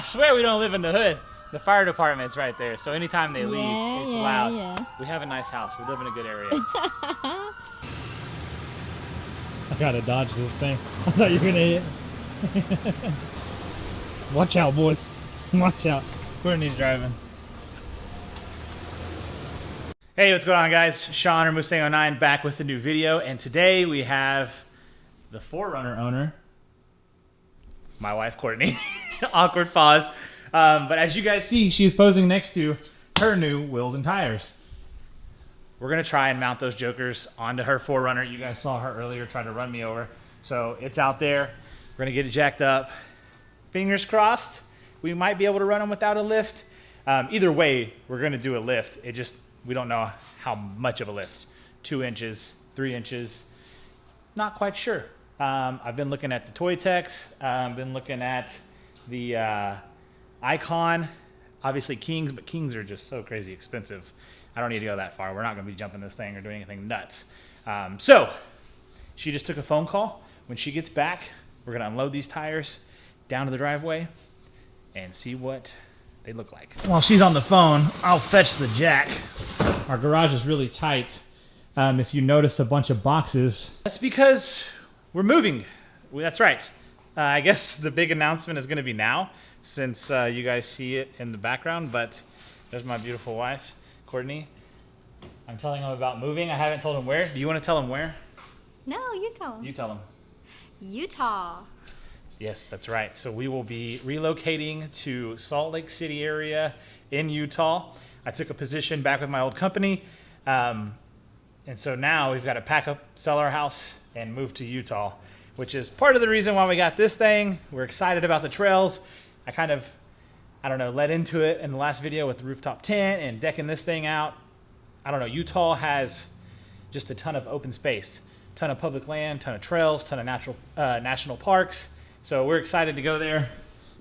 I swear we don't live in the hood. The fire department's right there, so anytime they leave, it's loud. Yeah. We have a nice house. We live in a good area. I gotta dodge this thing. I thought you were gonna hit. Watch out, boys. Watch out. Courtney's driving. Hey, what's going on, guys? Sean or Mustang09 back with a new video, and today we have the 4Runner owner, my wife Courtney. Awkward pause. But as you guys see, she's posing next to her new wheels and tires. We're gonna try and mount those jokers onto her 4Runner. You guys saw her earlier try to run me over, so it's out there. We're gonna get it jacked up. Fingers crossed, we might be able to run them without a lift. Either way, we're gonna do a lift. We don't know how much of a lift. 2 inches, 3 inches, not quite sure. I've been looking at the Toy Techs, been looking at the Icon, obviously Kings, but Kings are just so crazy expensive. I don't need to go that far. We're not gonna be jumping this thing or doing anything nuts. So she just took a phone call. When she gets back, we're gonna unload these tires down to the driveway and see what they look like. While she's on the phone, I'll fetch the jack. Our garage is really tight. If you notice a bunch of boxes. That's because we're moving. That's right. I guess the big announcement is gonna be now, since you guys see it in the background, but there's my beautiful wife, Courtney. I'm telling him about moving. I haven't told him where. Do you want to tell him where? No, you tell him. You tell him. Utah. Yes, that's right. So we will be relocating to Salt Lake City area in Utah. I took a position back with my old company. And so now we've got to pack up, sell our house, and move to Utah, which is part of the reason why we got this thing. We're excited about the trails. I kind of, led into it in the last video with the rooftop tent and decking this thing out. I don't know, Utah has just a ton of open space, ton of public land, ton of trails, ton of national parks. So we're excited to go there,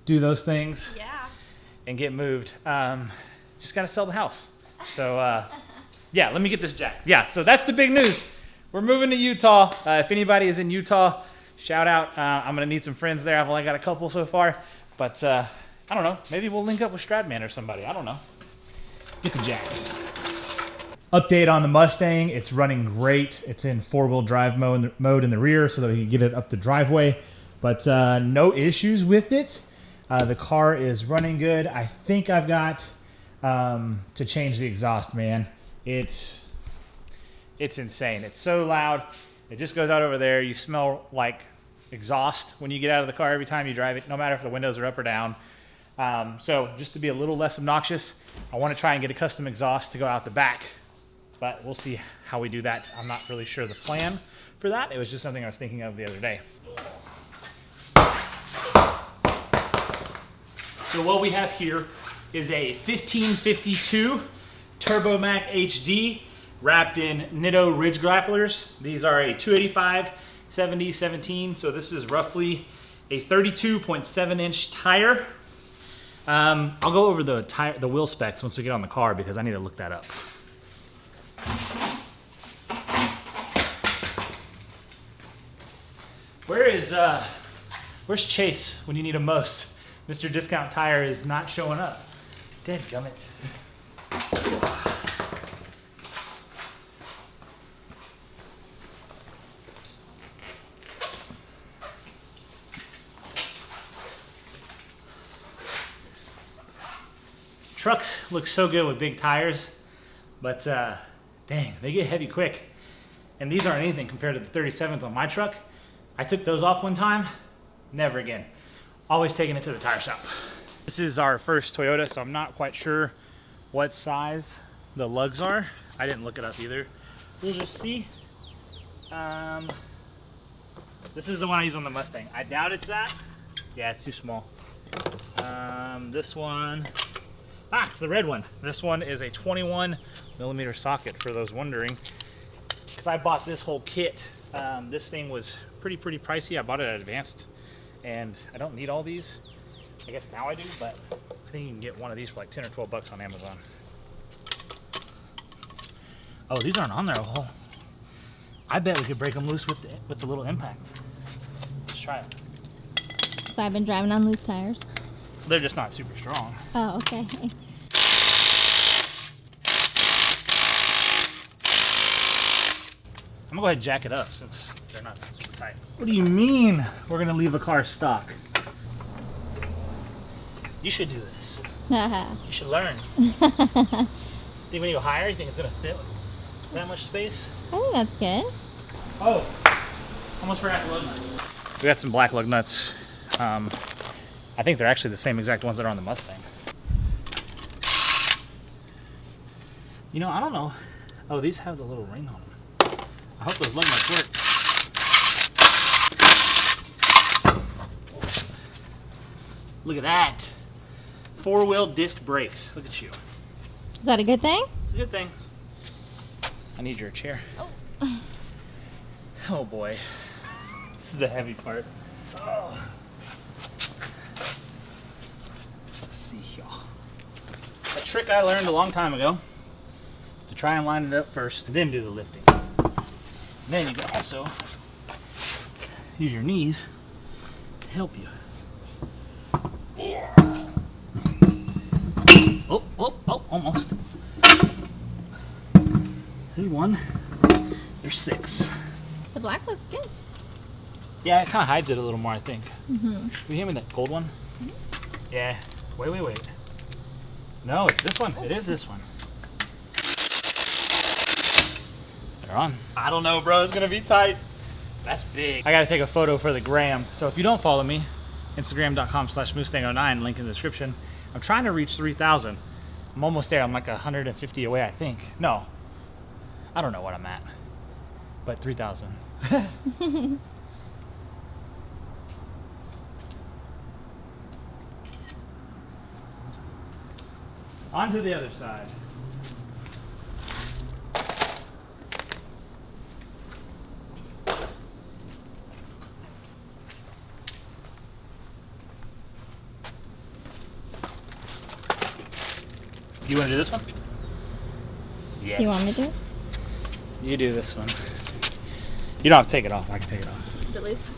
do those things, and get moved. Just got to sell the house. So yeah, let me get this jack. Yeah, so that's the big news. We're moving to Utah. If anybody is in Utah, shout out. I'm going to need some friends there. I've only got a couple so far. But I don't know. Maybe we'll link up with Stradman or somebody. I don't know. Get the jack. Update on the Mustang. It's running great. It's in 4-wheel drive mode in the rear so that we can get it up the driveway. But no issues with it. The car is running good. I think I've got to change the exhaust, man. It's insane. It's so loud. It just goes out over there. You smell like exhaust when you get out of the car every time you drive it, no matter if the windows are up or down. So just to be a little less obnoxious, I want to try and get a custom exhaust to go out the back, but we'll see how we do that. I'm not really sure the plan for that. It was just something I was thinking of the other day. So what we have here is a 1552 Turbo Mac HD wrapped in Nitto Ridge Grapplers. These are a 285 70/17, so this is roughly a 32.7 inch tire. I'll go over the wheel specs once we get on the car because I need to look that up. Where's Chase when you need him most? Mr. Discount Tire is not showing up. Dadgummit. Trucks look so good with big tires, but dang, they get heavy quick. And these aren't anything compared to the 37s on my truck. I took those off one time, never again. Always taking it to the tire shop. This is our first Toyota, so I'm not quite sure what size the lugs are. I didn't look it up either. We'll just see. This is the one I use on the Mustang. I doubt it's that. Yeah, it's too small. This one, it's the red one. This one is a 21mm socket for those wondering. Because I bought this whole kit. This thing was pretty pricey. I bought it at Advanced, and I don't need all these. I guess now I do, but I think you can get one of these for like 10 or 12 bucks on Amazon. Oh, these aren't on there. Oh, I bet we could break them loose with the little impact. Let's try it. So I've been driving on loose tires. They're just not super strong. Oh, okay. I'm gonna go ahead and jack it up since they're not super tight. What do you mean we're gonna leave a car stock? You should do this. You should learn. Think when you go higher, you think it's gonna fit that much space? I think that's good. Oh, almost forgot the lug nuts. We got some black lug nuts. I think they're actually the same exact ones that are on the Mustang. You know, I don't know. Oh, these have the little ring on them. I hope those lug nuts work. Look at that. 4-wheel disc brakes. Look at you. Is that a good thing? It's a good thing. I need your chair. Oh. Oh boy. This is the heavy part. Oh. Let's see here. A trick I learned a long time ago is to try and line it up first, then do the lifting. And then you can also use your knees to help you. Oh, oh, oh, almost. There's one. There's 6. The black looks good. Yeah, it kind of hides it a little more, I think. Mm-hmm. Can you hand me that gold one? Yeah. Wait. No, it's this one. It is this one. They're on. I don't know, bro. It's going to be tight. That's big. I got to take a photo for the gram. So if you don't follow me, Instagram.com/Mustang09, link in the description. I'm trying to reach 3,000. I'm almost there. I'm like 150 away, I think. No. I don't know what I'm at. But 3,000. On to the other side. You want to do this one? Yes. You want me to do it? You do this one. You don't have to take it off. I can take it off. Is it loose?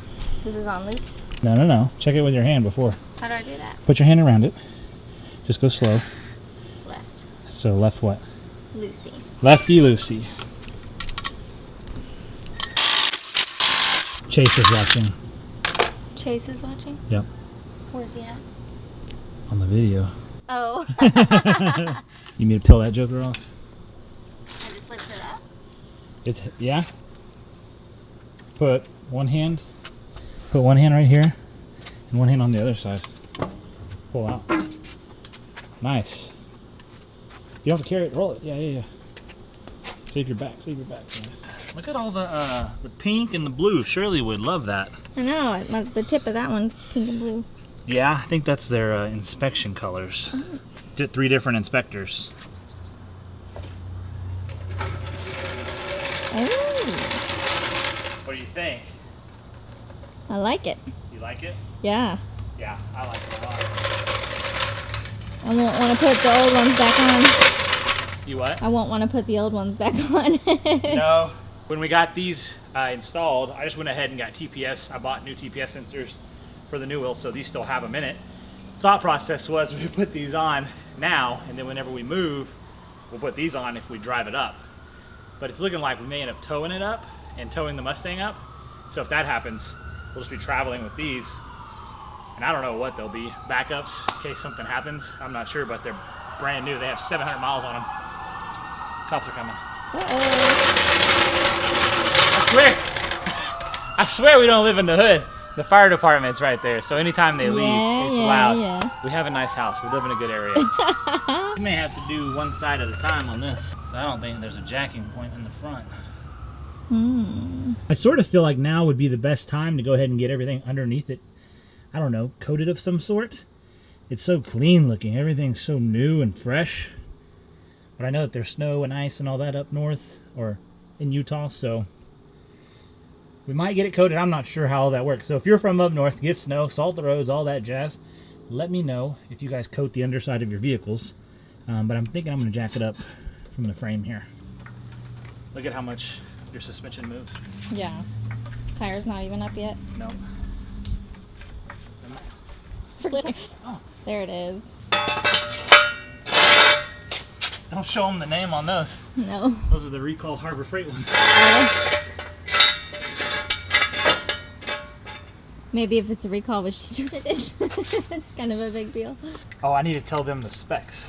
This is on loose? No. Check it with your hand before. How do I do that? Put your hand around it. Just go slow. Left. So left what? Lucy. Lefty loosey. Chase is watching. Chase is watching? Yep. Where's he at? On the video. Oh. You mean to peel that joker off? I just lift it up? Yeah. Put one hand right here and one hand on the other side. Pull out. Nice. You don't have to carry it, roll it. Yeah. Save your back. Yeah. Look at all the pink and the blue. Shirley would love that. I know. The tip of that one's pink and blue. Yeah, I think that's their inspection colors. Oh. 3 different inspectors. Oh. What do you think? I like it. You like it? Yeah. Yeah, I like it a lot. I won't want to put the old ones back on. You what? I won't want to put the old ones back on. No. When we got these installed, I just went ahead and got TPS. I bought new TPS sensors for the new wheels, so these still have them in it. Thought process was we put these on now, and then whenever we move, we'll put these on if we drive it up. But it's looking like we may end up towing it up and towing the Mustang up. So if that happens, we'll just be traveling with these. And I don't know what they'll be. Backups in case something happens. I'm not sure, but they're brand new. They have 700 miles on them. Cops are coming. I swear we don't live in the hood. The fire department's right there, so anytime they leave, it's loud. Yeah. We have a nice house. We live in a good area. We may have to do one side at a time on this. So I don't think there's a jacking point in the front. I sort of feel like now would be the best time to go ahead and get everything underneath it. I don't know, coated of some sort. It's so clean looking. Everything's so new and fresh. But I know that there's snow and ice and all that up north or in Utah, so we might get it coated. I'm not sure how all that works. So if you're from up north, get snow, salt the roads, all that jazz, let me know if you guys coat the underside of your vehicles. But I'm thinking I'm going to jack it up from the frame here. Look at how much your suspension moves. Yeah. Tire's not even up yet. No. Oh, There it is. Don't show them the name on those. No. Those are the recalled Harbor Freight ones. Maybe if it's a recall, we should do it. It's kind of a big deal. Oh, I need to tell them the specs.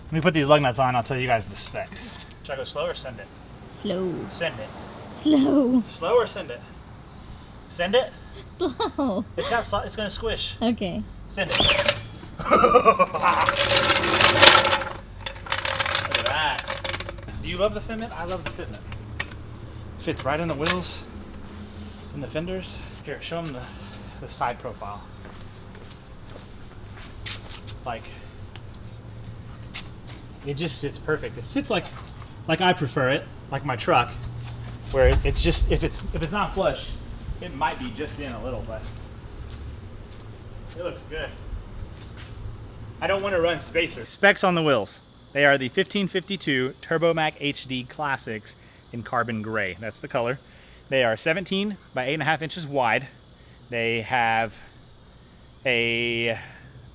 Let me put these lug nuts on, I'll tell you guys the specs. Should I go slow or send it? Slow. Send it. Slow. Slow or send it? Send it? Slow. It's gonna squish. Okay. Send it. Look at that. Do you love the fitment? I love the fitment. Fits right in the wheels and the fenders. Here, show them the side profile. Like, it just sits perfect. It sits like I prefer it, like my truck, where it's just, if it's not flush, it might be just in a little, but it looks good. I don't want to run spacers. Specs on the wheels. They are the 1552 Turbomac HD Classics in carbon gray. That's the color. They are 17 by 8.5 inches wide. They have a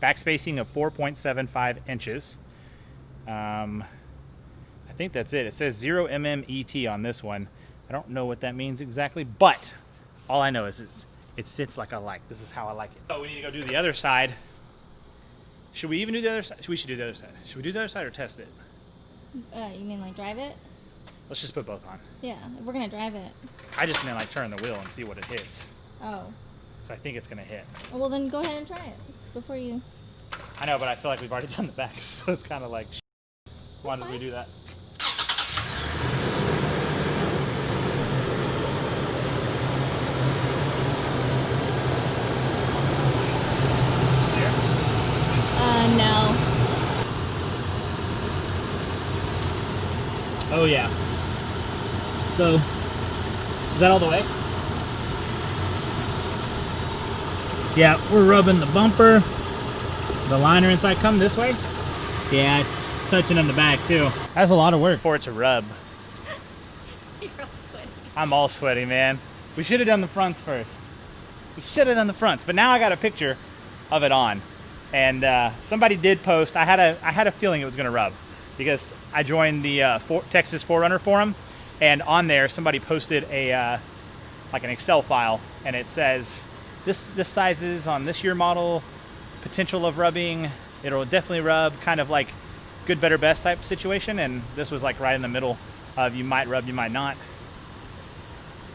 back spacing of 4.75 inches. I think that's it. It says 0 mm ET on this one. I don't know what that means exactly, but all I know is it sits like I like. This is how I like it. Oh, we need to go do the other side. Should we even do the other side? We should do the other side. Should we do the other side or test it? You mean like drive it? Let's just put both on. Yeah, if we're gonna drive it. I just meant like turn the wheel and see what it hits. Oh. So I think it's gonna hit. Well, then go ahead and try it before you. I know, but I feel like we've already done the backs, so it's kind of like, why did we do that? No. Oh yeah. So, is that all the way? Yeah, we're rubbing the bumper, the liner inside. Come this way. Yeah, it's touching on the back too. That's a lot of work For it to rub. You're all sweaty. I'm all sweaty, man. We should have done the fronts first. We should have done the fronts, but now I got a picture of it on. And somebody did post, I had a feeling it was gonna rub because I joined the Texas 4Runner forum, and on there somebody posted a like an Excel file, and it says this sizes on this year model, potential of rubbing, it'll definitely rub, kind of like good, better, best type situation, and this was like right in the middle of you might rub, you might not.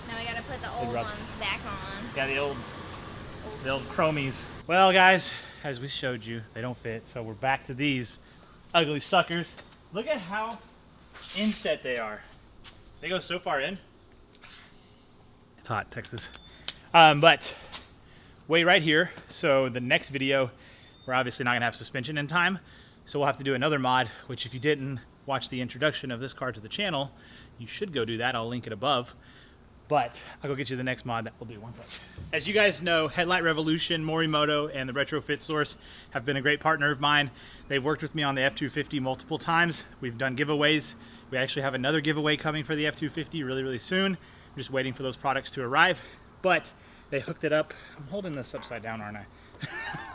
Now we gotta put the old rubs. ones back on. Yeah, the old chromies. Well, guys, as we showed you, they don't fit, so we're back to these ugly suckers. Look at how inset they are. They go so far in. It's hot, Texas. But wait right here. So the next video, we're obviously not gonna have suspension in time, so we'll have to do another mod, which if you didn't watch the introduction of this car to the channel, you should go do that. I'll link it above. But I'll go get you the next mod that we'll do. One sec. As you guys know, Headlight Revolution, Morimoto, and the Retrofit Source have been a great partner of mine. They've worked with me on the F250 multiple times. We've done giveaways. We actually have another giveaway coming for the F250 really, really soon. I'm just waiting for those products to arrive. But they hooked it up. I'm holding this upside down, aren't I?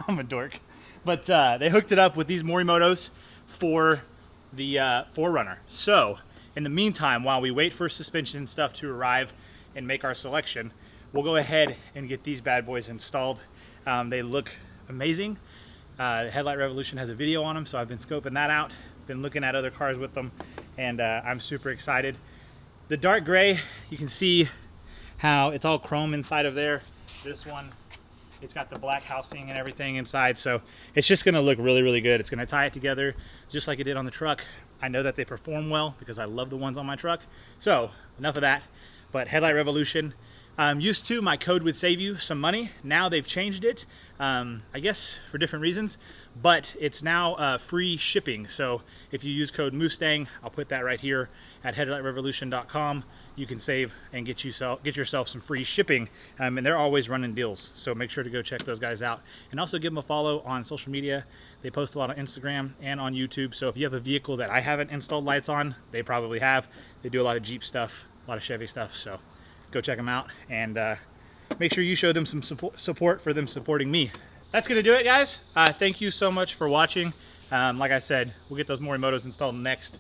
I'm a dork. But they hooked it up with these Morimotos for the 4Runner. So in the meantime, while we wait for suspension stuff to arrive and make our selection, we'll go ahead and get these bad boys installed. They look amazing. Headlight Revolution has a video on them, so I've been scoping that out, been looking at other cars with them, and I'm super excited. The dark gray, you can see how it's all chrome inside of there. This one, it's got the black housing and everything inside, so it's just gonna look really, really good. It's gonna tie it together just like it did on the truck. I know that they perform well because I love the ones on my truck. So enough of that. But Headlight Revolution, used to, my code would save you some money. Now they've changed it, I guess for different reasons, but it's now free shipping. So if you use code Mustang, I'll put that right here at headlightrevolution.com. You can save and get yourself some free shipping, and they're always running deals. So make sure to go check those guys out, and also give them a follow on social media. They post a lot on Instagram and on YouTube. So if you have a vehicle that I haven't installed lights on, they probably have. They do a lot of Jeep stuff, a lot of Chevy stuff, so go check them out. And make sure you show them some support for them supporting me. That's gonna do it, guys. Thank you so much for watching. Like I said, we'll get those Morimotos installed next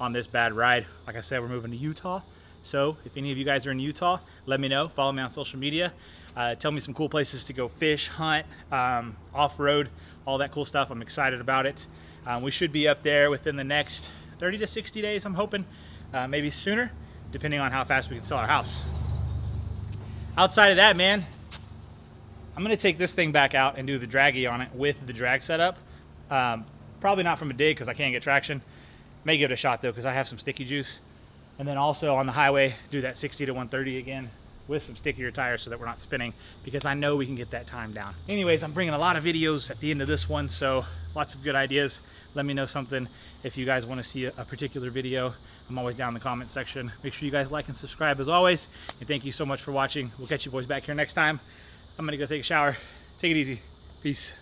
on this bad ride. Like I said, we're moving to Utah. So if any of you guys are in Utah, let me know. Follow me on social media. Tell me some cool places to go fish, hunt, off-road, all that cool stuff. I'm excited about it. We should be up there within the next 30 to 60 days, I'm hoping. Maybe sooner, depending on how fast we can sell our house. Outside of that, man, I'm gonna take this thing back out and do the draggy on it with the drag setup. Probably not from a dig because I can't get traction. May give it a shot though because I have some sticky juice. And then also on the highway, do that 60 to 130 again with some stickier tires so that we're not spinning, because I know we can get that time down. Anyways, I'm bringing a lot of videos at the end of this one, so lots of good ideas. Let me know something if you guys want to see a particular video. I'm always down in the comment section. Make sure you guys like and subscribe as always. And thank you so much for watching. We'll catch you boys back here next time. I'm gonna go take a shower. Take it easy. Peace.